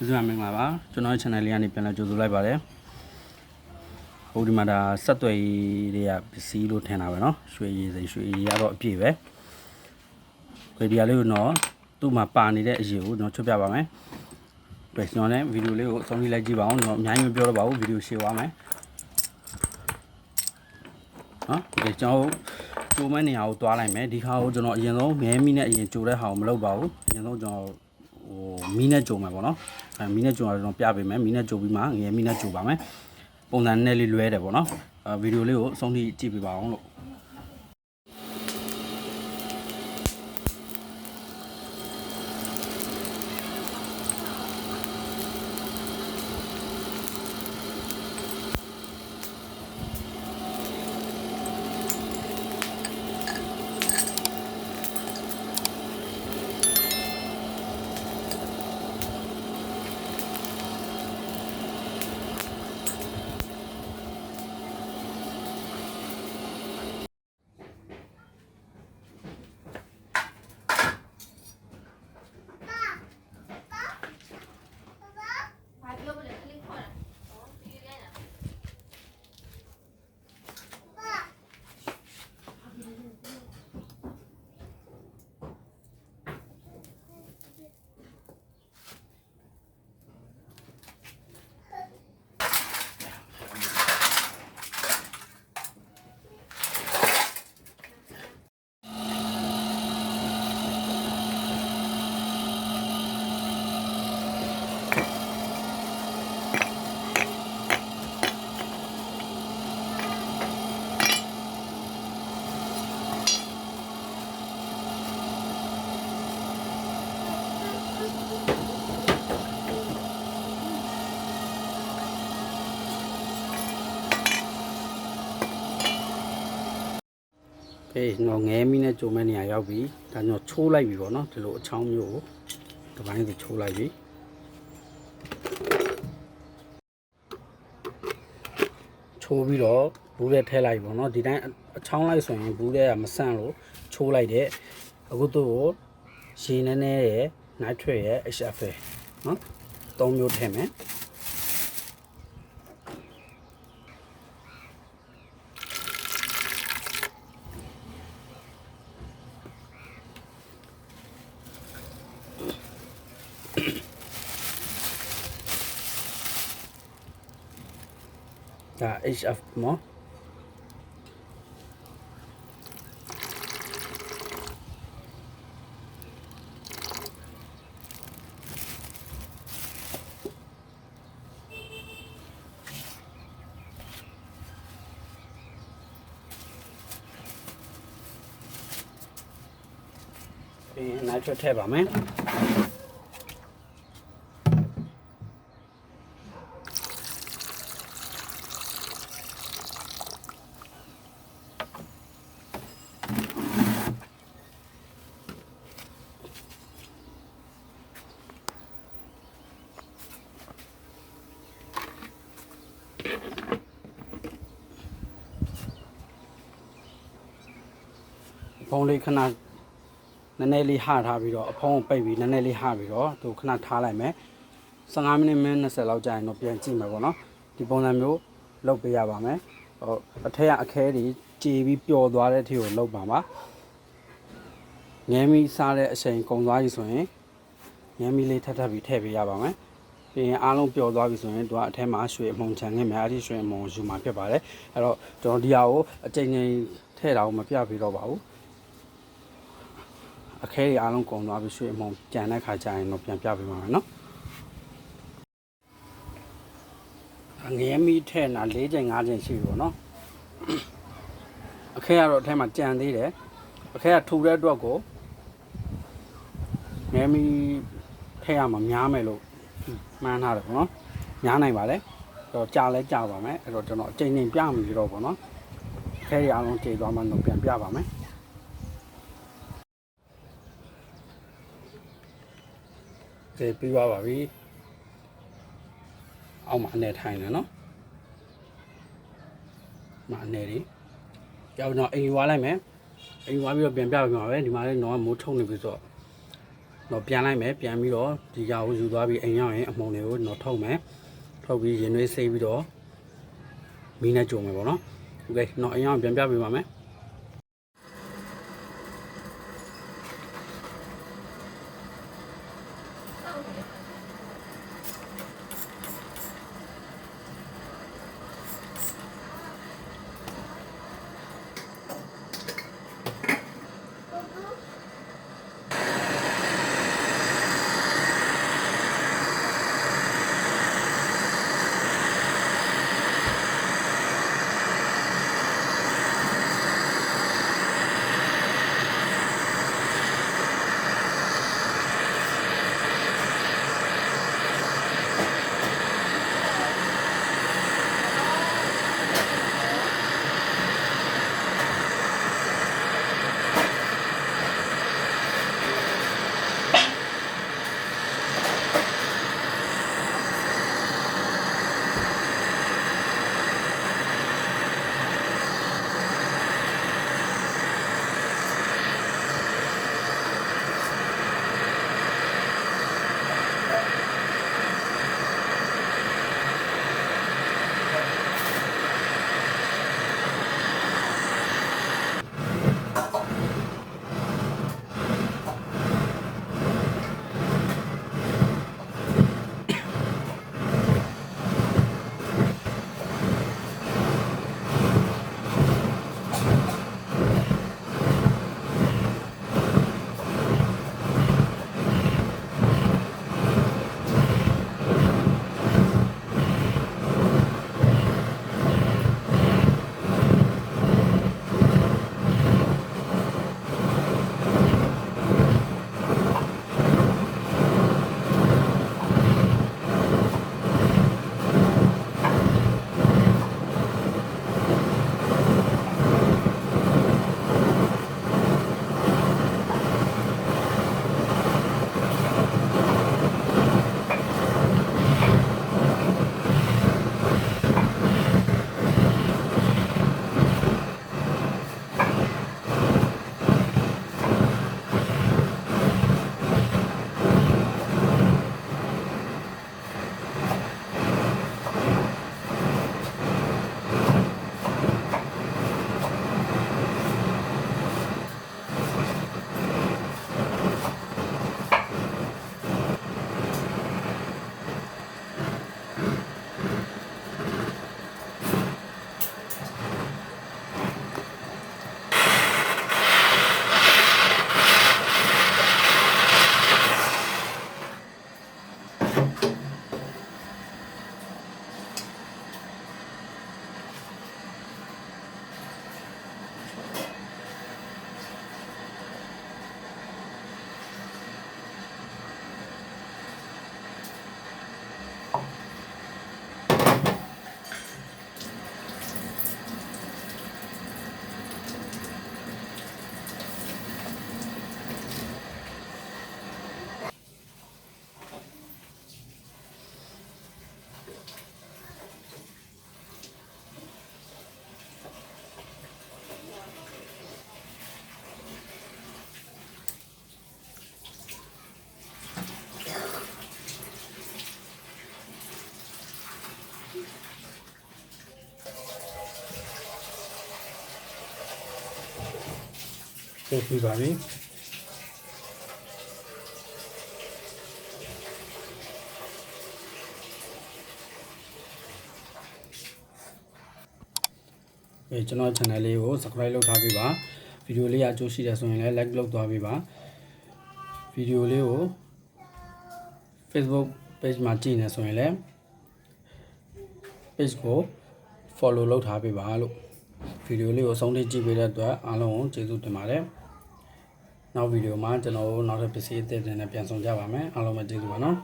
This is my name. Channel channel ni pernah jodoh lagi pada. Odi mana satu dia besi lu thena no. Shui aro api be. Dia lu no tu ma pa ni de ajiu no chop ya ba mai. Terus no ne video le song ni lai ji ba no nyai me pyo lo ba video share wa mai. Ha dia chao chu mai ni hao twa lai mai di kha ho jono ayin song ngé mi ne ayin chu de hao ma lou ba bu. Ayin song jono မီးနဲ့ကြုံမှာပေါ့နော်မီးနဲ့ကြုံတော့ပြပေးမယ်မီးနဲ့ကြုံပြီးမှငယ်မီးနဲ့ကြုံပါမယ်ပုံစံနဲ့လေးလွဲတယ်ပေါ့နော်ဗီဒီယိုလေးကိုအဆုံးထိကြည့်ပေးပါအောင်လို့ ငေါငဲမီးနဲ့ကြုံမဲ့နေရာရောက်ပြီဒါညောချိုးလိုက်ပြီပေါ့နော်ဒီလိုအချောင်းမျိုးကိုတစ်ပိုင်းစီချိုးလိုက်ပြီချိုးပြီးတော့ဘူးထဲထည့်လိုက်ပေါ့နော်ဒီတိုင်းအချောင်းလိုက်ဆိုရင်ဘူးထဲကမဆန့်လို့ချိုးလိုက်တဲ့အခုတို့ရေနည်းနည်းရဲ့ nitrate ရဲ့ HF နော်သုံးမျိုးထည့်မယ် HF မှာနိုင်ထရထည့်ပါမယ် ဖုံးလေးခဏနည်းနည်းလေးဟထားပြီးတော့အဖုံးကိုပိတ်ပြီးနည်းနည်းလေးဟပြီးတော့သူခဏထားလိုက်မယ်15မိနစ်မိနစ်20လောက်ကြာရင်တော့ပြန်ကြည့်မယ်ပေါ့နော်ဒီပုံစံမျိုးလုပ်ပေးရပါမယ်ဟိုအထက်ကအခဲတွေကြေပြီးပျော်သွားတဲ့အထိကိုလုပ်ပါပါငဲမီစားတဲ့အချိန်ကုန်သွားပြီဆိုရင်ငဲမီလေးထပ်ပြီးထည့်ပေးရပါမယ်ပြီးရင်အားလုံးပျော်သွားပြီဆိုရင်သူကအထက်မှာရွှေအမုံချန်ခဲ့မယ်အဲ့ဒီရွှေအမုံယူမှာဖြစ်ပါတယ်အဲ့တော့ကျွန်တော်ဒီဟာကိုအချိန်ချင်းထည့်တာကိုမပြပေးတော့ပါဘူး အခဲတွေအားလုံးကုန်သွားပြီးရွှေအမုံကြံတဲ့ခါကျရင်တော့ပြန်ပြပေးပါမယ်နော်ငရဲမီထဲနာ4ချိန်5ချိန်ရှိပြီပေါ့နော်အခဲကတော့အထဲမှာကြံသေးတယ်အခဲကထူတဲ့အတွက်ကိုငရဲမီထဲရမှာများမယ်လို့မှန်းထားတယ်ပေါ့နော်များနိုင်ပါလေတော့ကြာလဲကြာပါမယ်အဲ့တော့ကျွန်တော်အချိန်ချင်းပြမှပြီးတော့ပေါ့နော်အခဲတွေအားလုံးချိန်သွားမှတော့ပြန်ပြပါမယ် ပြီးသွားပါပြီအောက်မှာအနေထိုင်တယ်နော်မအနေလေးကြောက်တော့အိမ်ဝါလိုက်မယ်အိမ်ဝါပြီးတော့ပြန်ပြပေးမှာပဲဒီမှာလည်းတော့မိုးထုံနေပြီဆိုတော့ တော့ပြန်လိုက်မယ်ပြန်ပြီးတော့ဒီရကိုယူသွားပြီးအိမ်ရောက်ရင်အမှုန်တွေကိုတော့ထုတ်မယ်ထုတ်ပြီးရင်သွေးဆေးပြီးတော့မီးနဲ့ကြုံမယ်ပေါ့နော်โอเคတော့အိမ်ရောက်ပြန်ပြပေးပါမယ်ပို့ပြီးပါပြီကျွန်တော် channel လေးကို subscribe လုပ်ထားပေးပါဗီဒီယိုလေးအကျိုးရှိတယ်ဆိုရင်လည်း like လုပ်သွားပေးပါဗီဒီယိုလေးကို Facebook page မှာကြည့်နေဆိုရင်လည်း page ကို follow လုပ်ထားပေးပါလို့ဗီဒီယိုလေးကိုအဆုံးထိကြည့်ပေးတဲ့အတွက်အားလုံးကိုကျေးဇူးတင်ပါတယ်နောက်ဗီဒီယိုမှာကျွန်တော်တို့နောက်ထပ်ပစ္စည်းအသစ်တွေနဲ့ပြန်ဆောင်ကြပါမယ်အားလုံးပဲကျေးဇူးပါနော်